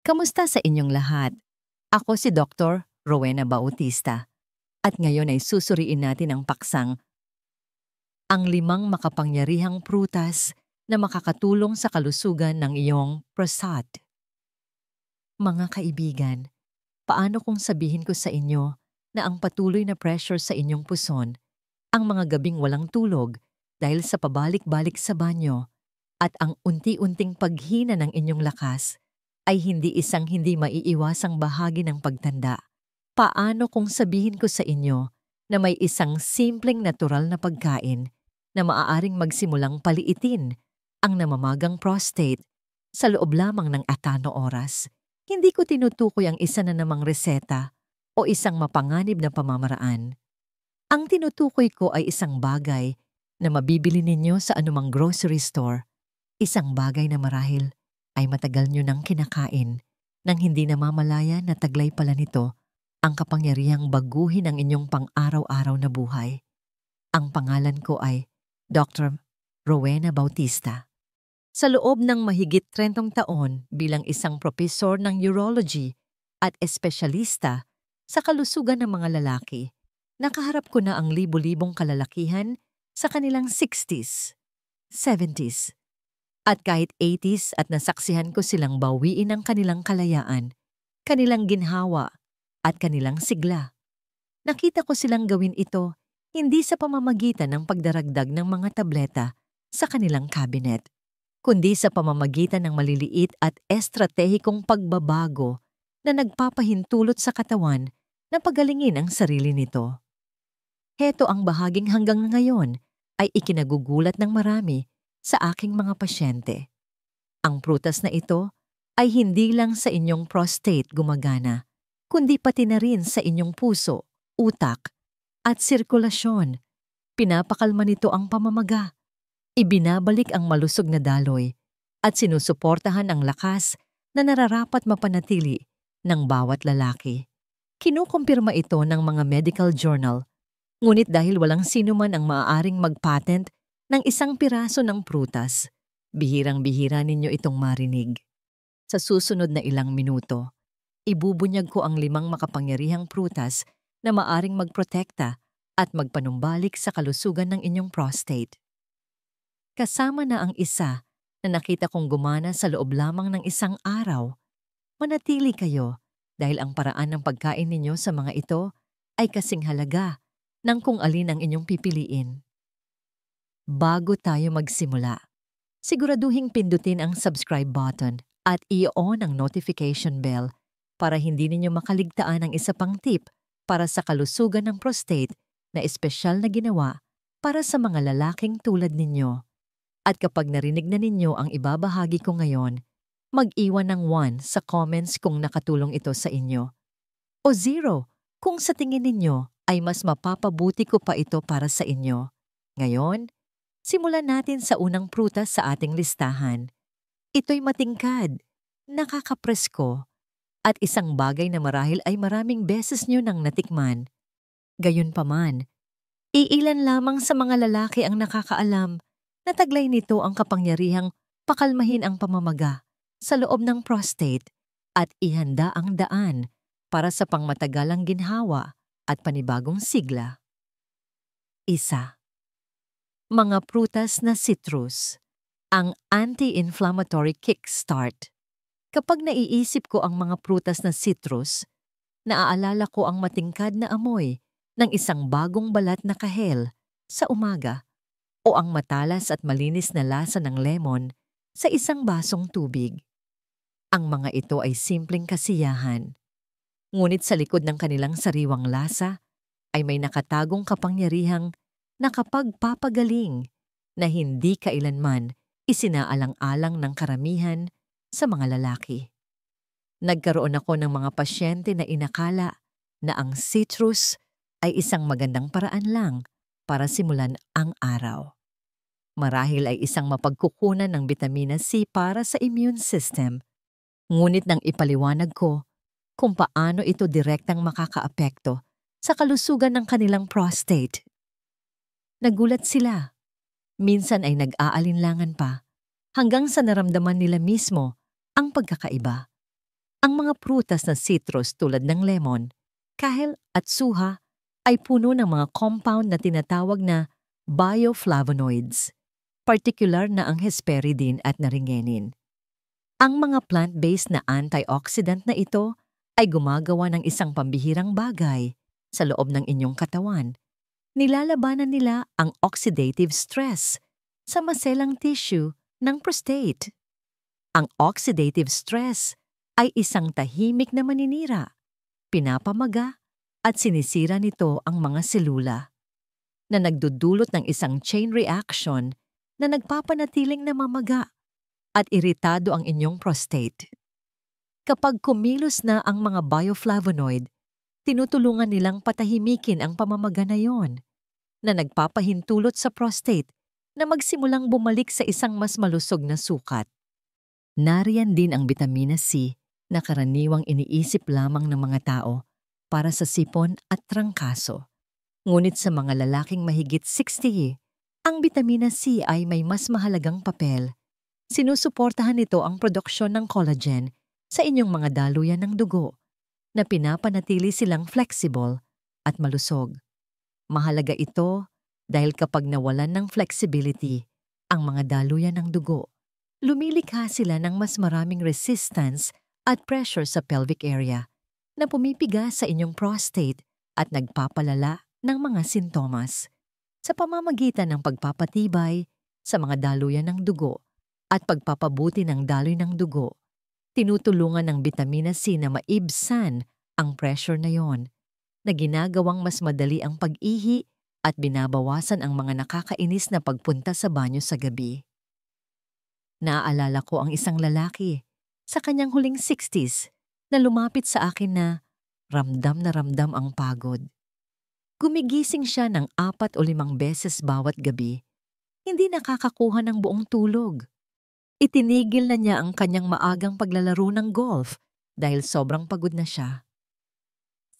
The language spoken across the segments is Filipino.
Kamusta sa inyong lahat? Ako si Dr. Rowena Bautista at ngayon ay susuriin natin ang paksang ang 5 makapangyarihang prutas na makakatulong sa kalusugan ng iyong prostat. Mga kaibigan, paano kung sabihin ko sa inyo na ang patuloy na pressure sa inyong puson, ang mga gabing walang tulog dahil sa pabalik-balik sa banyo, at ang unti-unting paghina ng inyong lakas ay hindi maiiwasang bahagi ng pagtanda? Paano kung sabihin ko sa inyo na may isang simpleng natural na pagkain na maaaring magsimulang paliitin ang namamagang prostate sa loob lamang ng atano oras? Hindi ko tinutukoy ang isa na namang reseta o isang mapanganib na pamamaraan. Ang tinutukoy ko ay isang bagay na mabibili ninyo sa anumang grocery store. Isang bagay na marahil ay matagal nyo nang kinakain nang hindi namamalaya na taglay pala nito ang kapangyarihang baguhin ang inyong pang-araw-araw na buhay. Ang pangalan ko ay Dr. Rowena Bautista. Sa loob ng mahigit 30 taon bilang isang propesor ng urology at espesyalista sa kalusugan ng mga lalaki, nakaharap ko na ang libo-libong kalalakihan sa kanilang 60s, 70s, at kahit 80s at nasaksihan ko silang bawiin ang kanilang kalayaan, kanilang ginhawa, at kanilang sigla. Nakita ko silang gawin ito hindi sa pamamagitan ng pagdaragdag ng mga tableta sa kanilang cabinet, kundi sa pamamagitan ng maliliit at estratehikong pagbabago na nagpapahintulot sa katawan na pagalingin ang sarili nito. Heto ang bahaging hanggang ngayon ay ikinagugulat ng marami sa aking mga pasyente. Ang prutas na ito ay hindi lang sa inyong prostate gumagana, kundi pati na rin sa inyong puso, utak, at sirkulasyon. Pinapakalma nito ang pamamaga, ibinabalik ang malusog na daloy, at sinusuportahan ang lakas na nararapat mapanatili ng bawat lalaki. Kinukumpirma ito ng mga medical journal, ngunit dahil walang sino man ang maaaring mag-patent ng isang piraso ng prutas, bihirang-bihira ninyo itong marinig. Sa susunod na ilang minuto, ibubunyag ko ang 5 makapangyarihang prutas na maaring magprotekta at magpanumbalik sa kalusugan ng inyong prostate. Kasama na ang isa na nakita kong gumana sa loob lamang ng isang araw. Manatili kayo dahil ang paraan ng pagkain ninyo sa mga ito ay kasing halaga ng kung alin ang inyong pipiliin. Bago tayo magsimula, siguraduhing pindutin ang subscribe button at i-on ang notification bell para hindi ninyo makaligtaan ang isa pang tip para sa kalusugan ng prostate na espesyal na ginawa para sa mga lalaking tulad ninyo. At kapag narinig na ninyo ang ibabahagi ko ngayon, mag-iwan ng 1 sa comments kung nakatulong ito sa inyo, o 0 kung sa tingin ninyo ay mas mapapabuti ko pa ito para sa inyo. Ngayon, simulan natin sa unang prutas sa ating listahan. Ito'y matingkad, nakakapresko, at isang bagay na marahil ay maraming beses nyo nang natikman. Gayunpaman, iilan lamang sa mga lalaki ang nakakaalam na taglay nito ang kapangyarihang pakalmahin ang pamamaga sa loob ng prostate at ihanda ang daan para sa pangmatagalang ginhawa at panibagong sigla. 1. Mga prutas na citrus, ang anti-inflammatory kickstart. Kapag naiisip ko ang mga prutas na citrus, naaalala ko ang matingkad na amoy ng isang bagong balat na kahel sa umaga o ang matalas at malinis na lasa ng lemon sa isang basong tubig. Ang mga ito ay simpleng kasiyahan, ngunit sa likod ng kanilang sariwang lasa ay may nakatagong kapangyarihang nakapagpapagaling na hindi kailanman isinaalang-alang ng karamihan sa mga lalaki. Nagkaroon ako ng mga pasyente na inakala na ang citrus ay isang magandang paraan lang para simulan ang araw. Marahil ay isang mapagkukunan ng bitamina C para sa immune system, ngunit nang ipaliwanag ko kung paano ito direktang makakaapekto sa kalusugan ng kanilang prostate, nagulat sila. Minsan ay nag-aalinlangan pa hanggang sa naramdaman nila mismo ang pagkakaiba. mga prutas na citrus tulad ng lemon, kale at suha ay puno ng mga compound na tinatawag na bioflavonoids, partikular na ang hesperidin at naringenin. Ang mga plant-based na antioxidant na ito ay gumagawa ng isang pambihirang bagay sa loob ng inyong katawan. Nilalabanan nila ang oxidative stress sa maselang tissue ng prostate. Ang oxidative stress ay isang tahimik na maninira, pinapamaga at sinisira nito ang mga selula na nagdudulot ng isang chain reaction na nagpapanatiling namamaga at iritado ang inyong prostate. Kapag kumilos na ang mga bioflavonoid, tinutulungan nilang patahimikin ang pamamaga na yon na nagpapahintulot sa prostate na magsimulang bumalik sa isang mas malusog na sukat. Nariyan din ang bitamina C na karaniwang iniisip lamang ng mga tao para sa sipon at trangkaso. Ngunit sa mga lalaking mahigit 60, ang bitamina C ay may mas mahalagang papel. Sinusuportahan nito ang produksyon ng collagen sa inyong mga daluyan ng dugo na pinapanatili silang flexible at malusog. Mahalaga ito dahil kapag nawalan ng flexibility ang mga daluyan ng dugo, lumilikha sila ng mas maraming resistance at pressure sa pelvic area na pumipiga sa inyong prostate at nagpapalala ng mga sintomas. Sa pamamagitan ng pagpapatibay sa mga daluyan ng dugo at pagpapabuti ng daloy ng dugo, tinutulungan ng bitamina C na maibsan ang pressure na yon, na ginagawang mas madali ang pag-ihi at binabawasan ang mga nakakainis na pagpunta sa banyo sa gabi. Naaalala ko ang isang lalaki sa kanyang huling 60s na lumapit sa akin na ramdam ang pagod. Gumigising siya ng 4 o 5 beses bawat gabi, hindi nakakakuha ng buong tulog. Itinigil na niya ang kanyang maagang paglalaro ng golf dahil sobrang pagod na siya.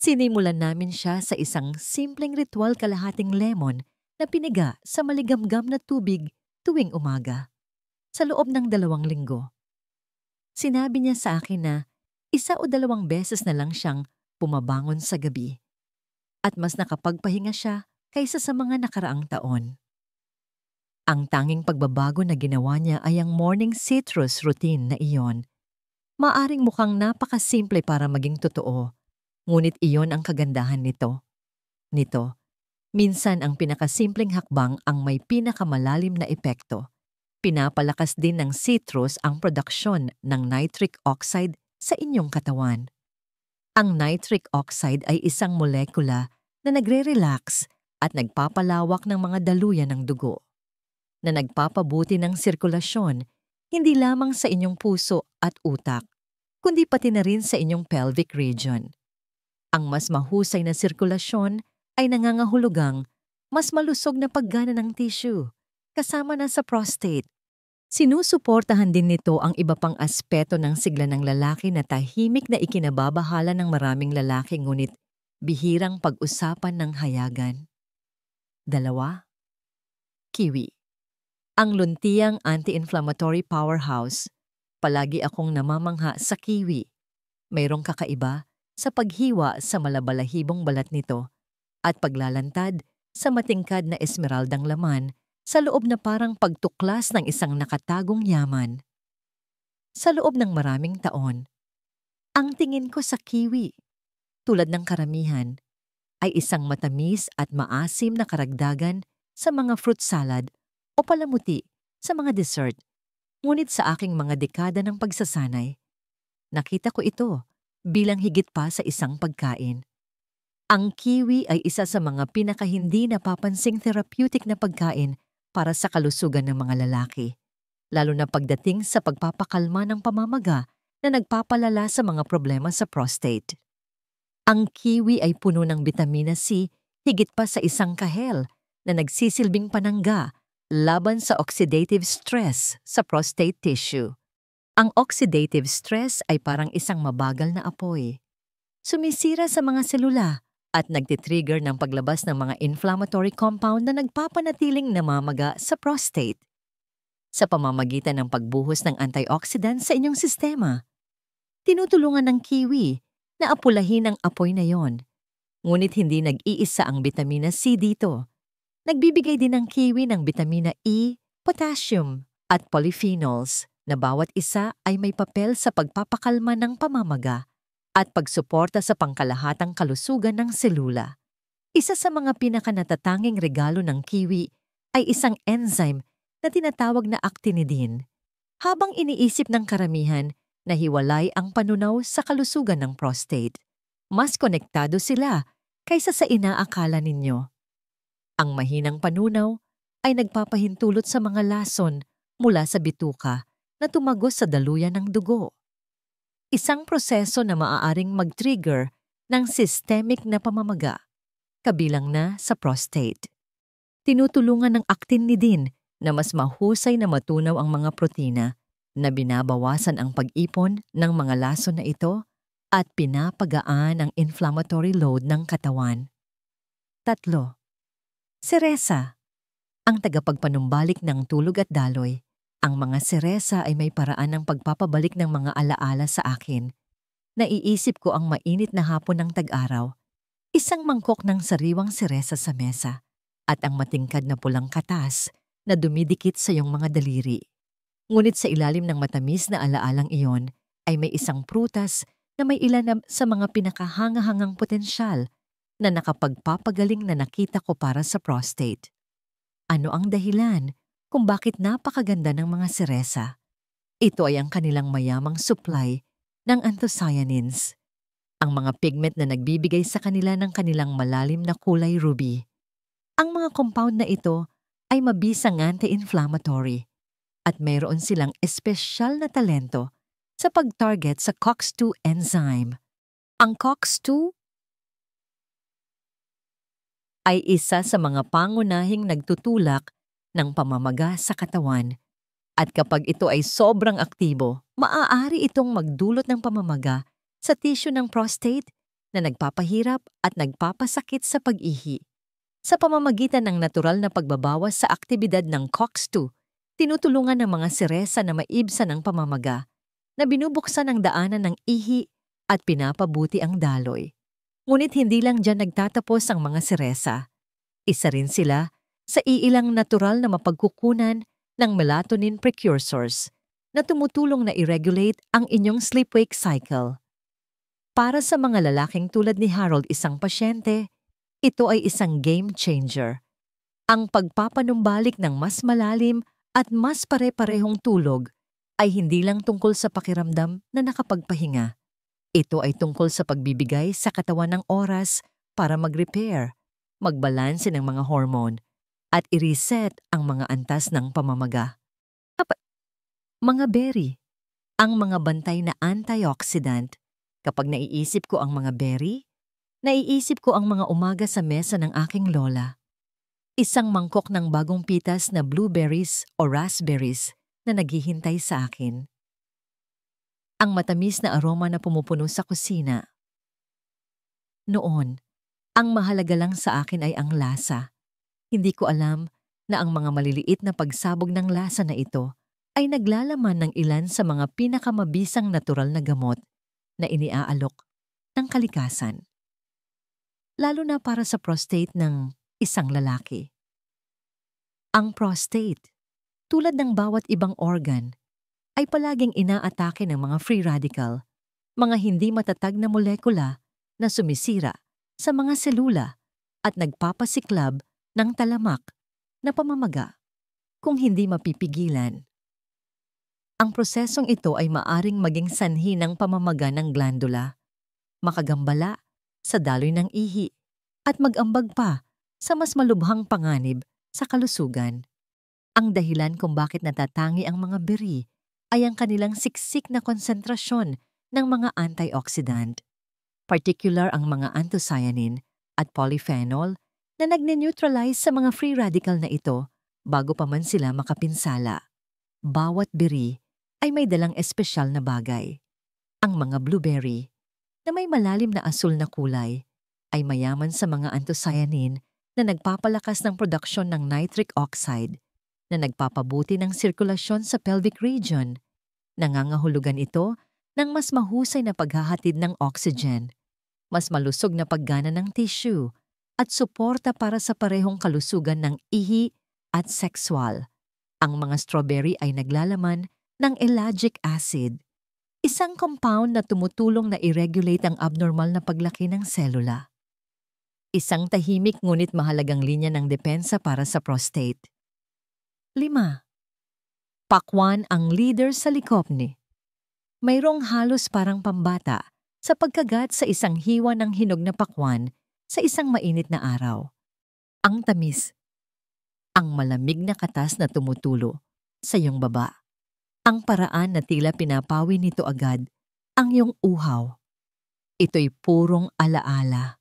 Sinimulan namin siya sa isang simpleng ritual kalahating lemon na piniga sa maligamgam na tubig tuwing umaga. Sa loob ng 2 linggo. Sinabi niya sa akin na 1 o 2 beses na lang siyang pumabangon sa gabi at mas nakapagpahinga siya kaysa sa mga nakaraang taon. Ang tanging pagbabago na ginawa niya ay ang morning citrus routine na iyon. Maaring mukhang napakasimple para maging totoo, ngunit iyon ang kagandahan nito. Minsan ang pinakasimpleng hakbang ang may pinakamalalim na epekto. Pinapalakas din ng citrus ang produksyon ng nitric oxide sa inyong katawan. Ang nitric oxide ay isang molekula na nagre-relax at nagpapalawak ng mga daluyan ng dugo, na nagpapabuti ng sirkulasyon hindi lamang sa inyong puso at utak, kundi pati na rin sa inyong pelvic region. Ang mas mahusay na sirkulasyon ay nangangahulugang mas malusog na paggana ng tissue, kasama na sa prostate. Sinusuportahan din nito ang iba pang aspeto ng sigla ng lalaki na tahimik na ikinababahala ng maraming lalaki ngunit bihirang pag-usapan ng hayagan. 2. Kiwi. Ang luntiang anti-inflammatory powerhouse. Palagi akong namamangha sa kiwi. Mayroong kakaiba sa paghiwa sa malabalahibong balat nito at paglalantad sa matingkad na esmeraldang laman sa loob na parang pagtuklas ng isang nakatagong yaman. Sa loob ng maraming taon, ang tingin ko sa kiwi, tulad ng karamihan, ay isang matamis at maasim na karagdagan sa mga fruit salad o palamuti sa mga dessert. Ngunit sa aking mga dekada ng pagsasanay, nakita ko ito bilang higit pa sa isang pagkain. Ang kiwi ay isa sa mga pinakahindi napapansing therapeutic na pagkain para sa kalusugan ng mga lalaki, lalo na pagdating sa pagpapakalma ng pamamaga na nagpapalala sa mga problema sa prostate. Ang kiwi ay puno ng bitamina C higit pa sa isang kahel na nagsisilbing panangga laban sa oxidative stress sa prostate tissue. Ang oxidative stress ay parang isang mabagal na apoy. Sumisira sa mga selula at nagtitrigger ng paglabas ng mga inflammatory compound na nagpapanatiling namamaga sa prostate. Sa pamamagitan ng pagbuhos ng antioxidants sa inyong sistema, Tinutulungan ng kiwi na apulahin ang apoy na yon. Ngunit hindi nag-iisa ang bitamina C dito. Nagbibigay din ang kiwi ng bitamina E, potassium, at polyphenols na bawat isa ay may papel sa pagpapakalma ng pamamaga at pagsuporta sa pangkalahatang kalusugan ng selula. Isa sa mga pinakanatatanging regalo ng kiwi ay isang enzyme na tinatawag na actinidin. Habang iniisip ng karamihan na hiwalay ang panunaw sa kalusugan ng prostate, mas konektado sila kaysa sa inaakala ninyo. Ang mahinang panunaw ay nagpapahintulot sa mga lason mula sa bituka na tumagos sa daluyan ng dugo. Isang proseso na maaaring mag-trigger ng systemic na pamamaga, kabilang na sa prostate. Tinutulungan ng actinidin na mas mahusay na matunaw ang mga protina na binabawasan ang pag-ipon ng mga lason na ito at pinapagaan ang inflammatory load ng katawan. 3. Seresa, ang tagapagpanumbalik ng tulog at daloy. Ang mga seresa ay may paraan ng pagpapabalik ng mga alaala sa akin. Naiisip ko ang mainit na hapon ng tag-araw, isang mangkok ng sariwang seresa sa mesa, at ang matingkad na pulang katas na dumidikit sa iyong mga daliri. Ngunit sa ilalim ng matamis na alaalang iyon ay may isang prutas na may ilan sa mga pinakahangahangang potensyal na nakapagpapagaling na nakita ko para sa prostate. Ano ang dahilan kung bakit napakaganda ng mga seresa? Ito ay ang kanilang mayamang supply ng anthocyanins, ang mga pigment na nagbibigay sa kanila ng kanilang malalim na kulay ruby. Ang mga compound na ito ay mabisang anti-inflammatory at mayroon silang espesyal na talento sa pag-target sa COX-2 enzyme. Ang COX-2 ay isa sa mga pangunahing nagtutulak ng pamamaga sa katawan at kapag ito ay sobrang aktibo, maaari itong magdulot ng pamamaga sa tissue ng prostate na nagpapahirap at nagpapasakit sa pag-ihi. Sa pamamagitan ng natural na pagbabawas sa aktibidad ng COX-2, tinutulungan ng mga seresa na maibsan ang pamamaga na binubuksan ang daanan ng ihi at pinapabuti ang daloy. Ngunit hindi lang dyan nagtatapos ang mga seresa. Isa rin sila sa iilang natural na mapagkukunan ng melatonin precursors na tumutulong na i-regulate ang inyong sleep-wake cycle. Para sa mga lalaking tulad ni Harold, isang pasyente, ito ay isang game changer. Ang pagpapanumbalik ng mas malalim at mas pare-parehong tulog ay hindi lang tungkol sa pakiramdam na nakapagpahinga. Ito ay tungkol sa pagbibigay sa katawan ng oras para mag-repair, magbalanse ng mga hormone, at i-reset ang mga antas ng pamamaga. Mga berry, ang mga bantay na antioxidant. Kapag naiisip ko ang mga berry, naiisip ko ang mga umaga sa mesa ng aking lola. Isang mangkok ng bagong pitas na blueberries o raspberries na naghihintay sa akin. Ang matamis na aroma na pumupuno sa kusina. Noon, ang mahalaga lang sa akin ay ang lasa. Hindi ko alam na ang mga maliliit na pagsabog ng lasa na ito ay naglalaman ng ilan sa mga pinakamabisang natural na gamot na iniaalok ng kalikasan. Lalo na para sa prostate ng isang lalaki. Ang prostate, tulad ng bawat ibang organ, ay palaging inaatake ng mga free radical, mga hindi matatag na molekula na sumisira sa mga selula at nagpapasiklab ng talamak na pamamaga kung hindi mapipigilan. Ang prosesong ito ay maaring maging sanhi ng pamamaga ng glandula, makagambala sa daloy ng ihi, at mag-ambag pa sa mas malubhang panganib sa kalusugan. Ang dahilan kung bakit natatangi ang mga berry ay ang kanilang siksik na konsentrasyon ng mga antioxidant, particular ang mga anthocyanin at polyphenol na nagne-neutralize sa mga free radical na ito bago pa man sila makapinsala. Bawat berry ay may dalang espesyal na bagay. Ang mga blueberry, na may malalim na asul na kulay, ay mayaman sa mga anthocyanin na nagpapalakas ng produksyon ng nitric oxide na nagpapabuti ng sirkulasyon sa pelvic region. Nangangahulugan ito ng mas mahusay na paghahatid ng oxygen, mas malusog na paggana ng tissue, at suporta para sa parehong kalusugan ng ihi at sexual. Ang mga strawberry ay naglalaman ng ellagic acid, isang compound na tumutulong na i-regulate ang abnormal na paglaki ng selula. Isang tahimik ngunit mahalagang linya ng depensa para sa prostate. 5. Pakwan ang leader sa Lycopene. Mayroong halos parang pambata sa pagkagat sa isang hiwa ng hinog na pakwan sa isang mainit na araw. Ang tamis. Ang malamig na katas na tumutulo sa iyong baba. Ang paraan na tila pinapawi nito agad ang iyong uhaw. Ito'y purong alaala.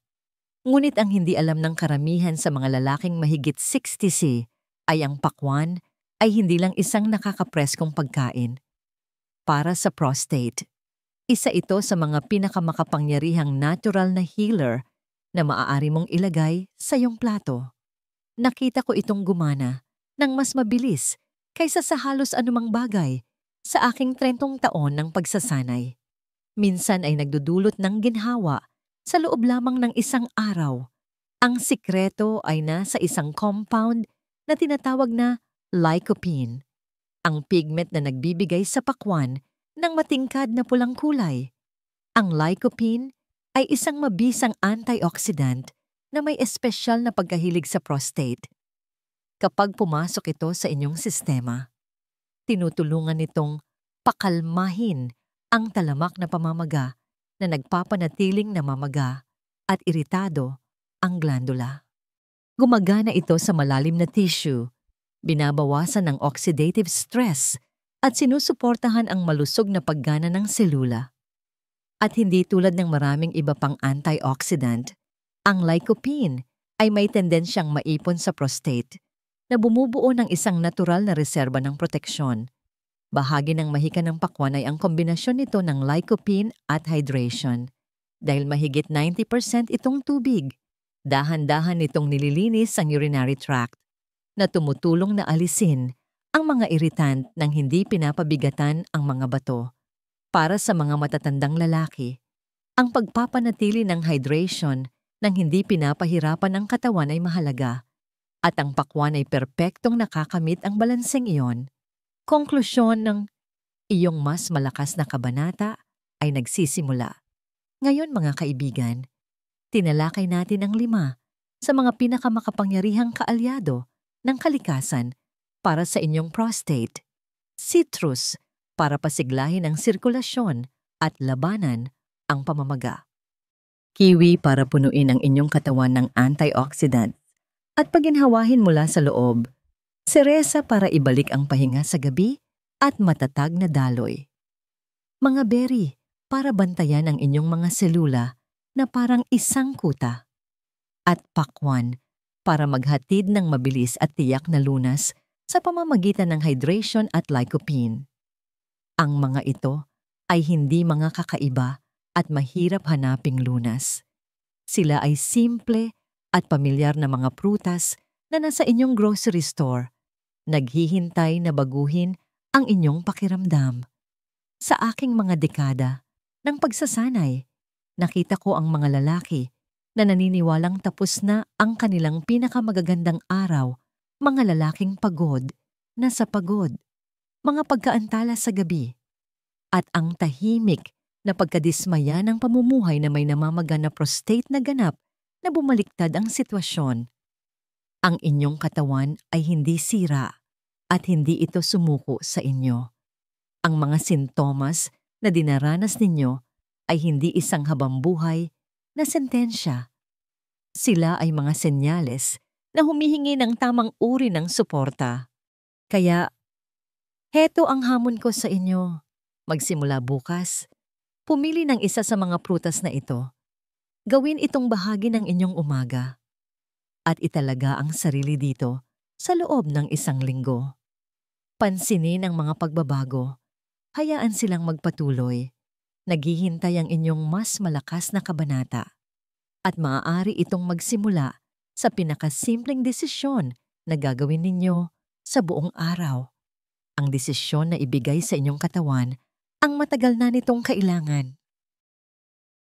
Ngunit ang hindi alam ng karamihan sa mga lalaking mahigit 60 ay ang pakwan ay hindi lang isang nakakapreskong pagkain. Para sa prostate, isa ito sa mga pinakamakapangyarihang natural na healer na maaari mong ilagay sa iyong plato. Nakita ko itong gumana ng mas mabilis kaysa sa halos anumang bagay sa aking 30 taon ng pagsasanay. Minsan ay nagdudulot ng ginhawa sa loob lamang ng isang araw. Ang sikreto ay nasa isang compound na tinatawag na lycopene, ang pigment na nagbibigay sa pakwan ng matingkad na pulang kulay. Ang lycopene ay isang mabisang antioxidant na may espesyal na pagkahilig sa prostate. Kapag pumasok ito sa inyong sistema, tinutulungan nitong pakalmahin ang talamak na pamamaga na nagpapanatiling namamaga at iritado ang glandula. Gumagana ito sa malalim na tissue, binabawasan ng oxidative stress at sinusuportahan ang malusog na paggana ng selula. At hindi tulad ng maraming iba pang antioxidant, ang lycopene ay may tendensyang maipon sa prostate na bumubuo ng isang natural na reserba ng proteksyon. Bahagi ng mahika ng pakwan ay ang kombinasyon nito ng lycopene at hydration. Dahil mahigit 90% itong tubig, dahan-dahan nitong nililinis ang urinary tract na tumutulong na alisin ang mga irritant nang hindi pinapabigatan ang mga bato. Para sa mga matatandang lalaki, ang pagpapanatili ng hydration nang hindi pinapahirapan ang katawan ay mahalaga at ang pakwan ay perpektong nakakamit ang balanseng iyon. Konklusyon ng iyong mas malakas na kabanata ay nagsisimula. Ngayon mga kaibigan, tinalakay natin ang 5 sa mga pinakamakapangyarihang kaalyado ng kalikasan para sa inyong prostate. Citrus para pasiglahin ang sirkulasyon at labanan ang pamamaga. Kiwi para punuin ang inyong katawan ng antioxidant at paginhawahin mula sa loob. Seresa para ibalik ang pahinga sa gabi at matatag na daloy. Mga berry para bantayan ang inyong mga selula na parang isang kuta. At pakwan para maghatid ng mabilis at tiyak na lunas sa pamamagitan ng hydration at lycopene. Ang mga ito ay hindi mga kakaiba at mahirap hanaping lunas. Sila ay simple at pamilyar na mga prutas na nasa inyong grocery store, naghihintay na baguhin ang inyong pakiramdam. Sa aking mga dekada ng pagsasanay, nakita ko ang mga lalaki na naniniwalang tapos na ang kanilang pinakamagagandang araw, mga lalaking pagod na sa pagod, mga pagkaantala sa gabi, at ang tahimik na pagkadismaya ng pamumuhay na may namamaga na prostate na ganap na bumaliktad ang sitwasyon. Ang inyong katawan ay hindi sira at hindi ito sumuko sa inyo. Ang mga sintomas na dinaranas ninyo ay hindi isang habambuhay na sentensya. Sila ay mga senyales na humihingi ng tamang uri ng suporta. Kaya, heto ang hamon ko sa inyo. Magsimula bukas, pumili ng isa sa mga prutas na ito. Gawin itong bahagi ng inyong umaga. At italaga ang sarili dito sa loob ng 1 linggo. Pansinin ang mga pagbabago. Hayaan silang magpatuloy. Naghihintay ang inyong mas malakas na kabanata. At maaari itong magsimula sa pinakasimpleng desisyon na gagawin ninyo sa buong araw. Ang desisyon na ibigay sa inyong katawan ang matagal na nitong kailangan.